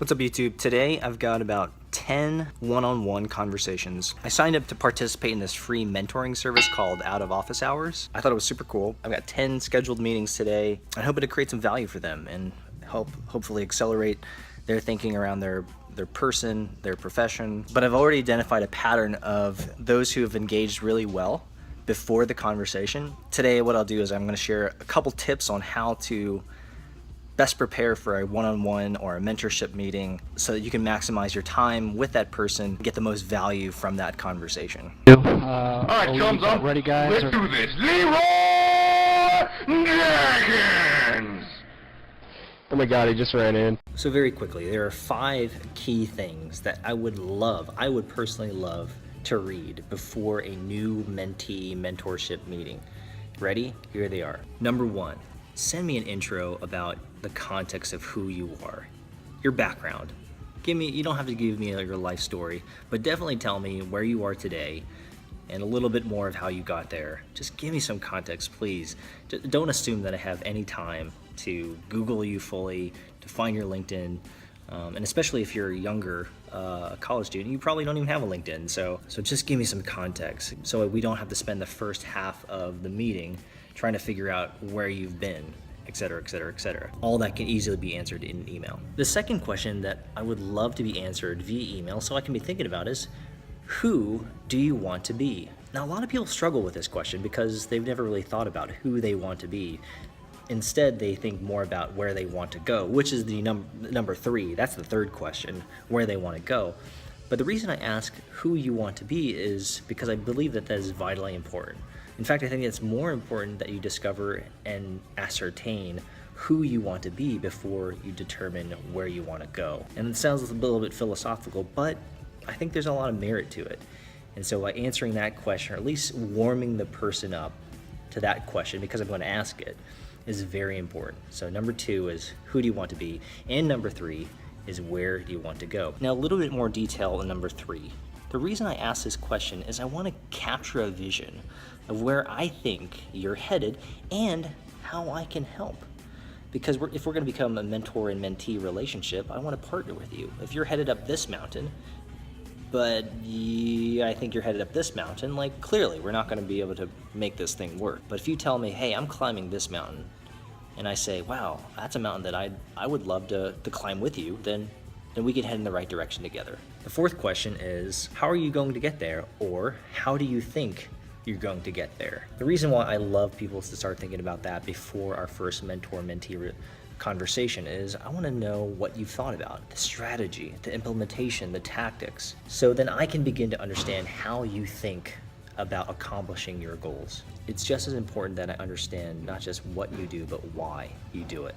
What's up, YouTube? Today I've got about 10 one-on-one conversations. I signed up to participate in this free mentoring service called Out of Office Hours. I thought it was super cool. I've got 10 scheduled meetings today. I'm hoping to create some value for them and hopefully accelerate their thinking around their person, their profession. But I've already identified a pattern of those who have engaged really well before the conversation. Today what I'll do is I'm going to share a couple tips on how to best prepare for a one-on-one or a mentorship meeting so that you can maximize your time with that person, get the most value from that conversation. All right, chums up. Ready, guys? Let's do this. Leroy Jenkins! Oh my God, he just ran in. So very quickly, there are 5 key things that I would personally love to read before a new mentee mentorship meeting. Ready? Here they are. Number 1, send me an intro about the context of who you are, your background. You don't have to give me your life story, but definitely tell me where you are today and a little bit more of how you got there. Just give me some context, please. Don't assume that I have any time to Google you fully, to find your LinkedIn, and especially if you're a younger college student, you probably don't even have a LinkedIn. So just give me some context so we don't have to spend the first half of the meeting trying to figure out where you've been, etc., etc., etc. All that can easily be answered in an email. The second question that I would love to be answered via email so I can be thinking about is, who do you want to be? Now, a lot of people struggle with this question because they've never really thought about who they want to be. Instead, they think more about where they want to go, which is the number 3. That's the third question, where they want to go. But the reason I ask who you want to be is because I believe that is vitally important. In fact, I think it's more important that you discover and ascertain who you want to be before you determine where you want to go. And it sounds a little bit philosophical, but I think there's a lot of merit to it. And so by answering that question, or at least warming the person up to that question, because I'm going to ask it, is very important. So number 2 is, who do you want to be? And number 3 is, where do you want to go? Now, a little bit more detail in number 3. The reason I ask this question is I want to capture a vision of where I think you're headed and how I can help. Because if we're going to become a mentor and mentee relationship, I want to partner with you. If you're headed up this mountain, but I think you're headed up this mountain, like, clearly we're not going to be able to make this thing work. But if you tell me, hey, I'm climbing this mountain, and I say, wow, that's a mountain that I would love to climb with you, then we can head in the right direction together. The fourth question is, how are you going to get there? Or how do you think you're going to get there? The reason why I love people to start thinking about that before our first mentor-mentee conversation is I want to know what you've thought about, the strategy, the implementation, the tactics, so then I can begin to understand how you think about accomplishing your goals. It's just as important that I understand not just what you do, but why you do it.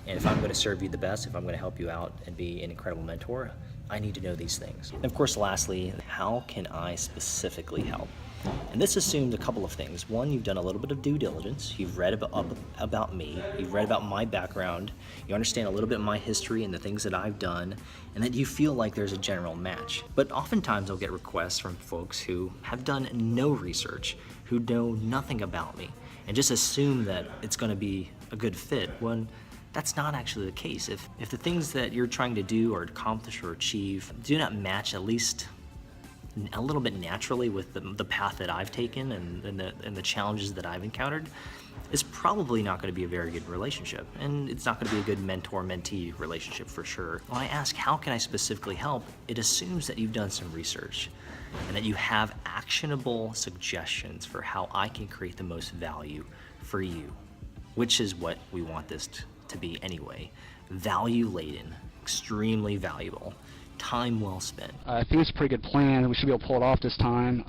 And if I'm going to serve you the best, if I'm going to help you out and be an incredible mentor, I need to know these things. And of course, lastly, how can I specifically help? And this assumes a couple of things. One, you've done a little bit of due diligence. You've read about me. You've read about my background. You understand a little bit of my history and the things that I've done, and that you feel like there's a general match. But oftentimes I'll get requests from folks who have done no research, who know nothing about me, and just assume that it's going to be a good fit, when that's not actually the case. If the things that you're trying to do or accomplish or achieve do not match at least a little bit naturally with the path that I've taken and the challenges that I've encountered, it's probably not going to be a very good relationship, and it's not going to be a good mentor-mentee relationship for sure. When I ask how can I specifically help, it assumes that you've done some research and that you have actionable suggestions for how I can create the most value for you, which is what we want this to be anyway. Value-laden, extremely valuable. Time well spent. I think it's a pretty good plan. We should be able to pull it off this time.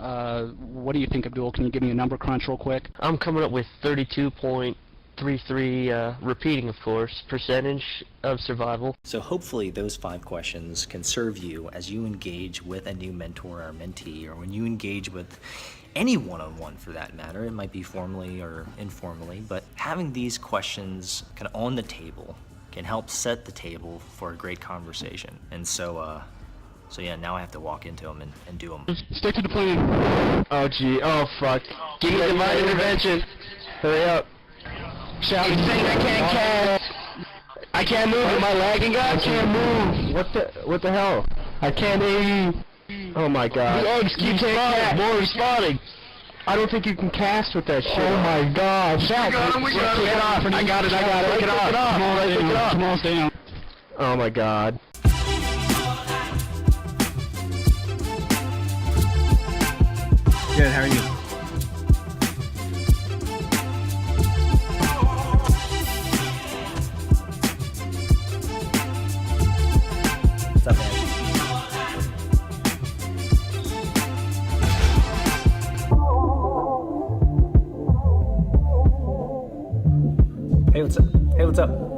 What do you think, Abdul? Can you give me a number crunch real quick? I'm coming up with 32.33, repeating, of course, percentage of survival. So hopefully those 5 questions can serve you as you engage with a new mentor or mentee, or when you engage with any one-on-one for that matter. It might be formally or informally, but having these questions kind of on the table can help set the table for a great conversation. And so yeah, now I have to walk into them and do them. Stick to the plan. Oh gee, oh fuck. Give me divine intervention. Hurry up. Shout. He's saying I can't cast. I can't move. Am I lagging, guys? I can't move. What the hell? I can't aim. Oh my god. The eggs keep spawning. More spawning. I don't think you can cast with that shit. Oh my god. Zach, got him, we got him. take it off. I got it. Take it off. Come on, stay down. Come on, stay down. Oh my god. Good, how are you? What's up, man? Hey, what's up? Hey, what's up?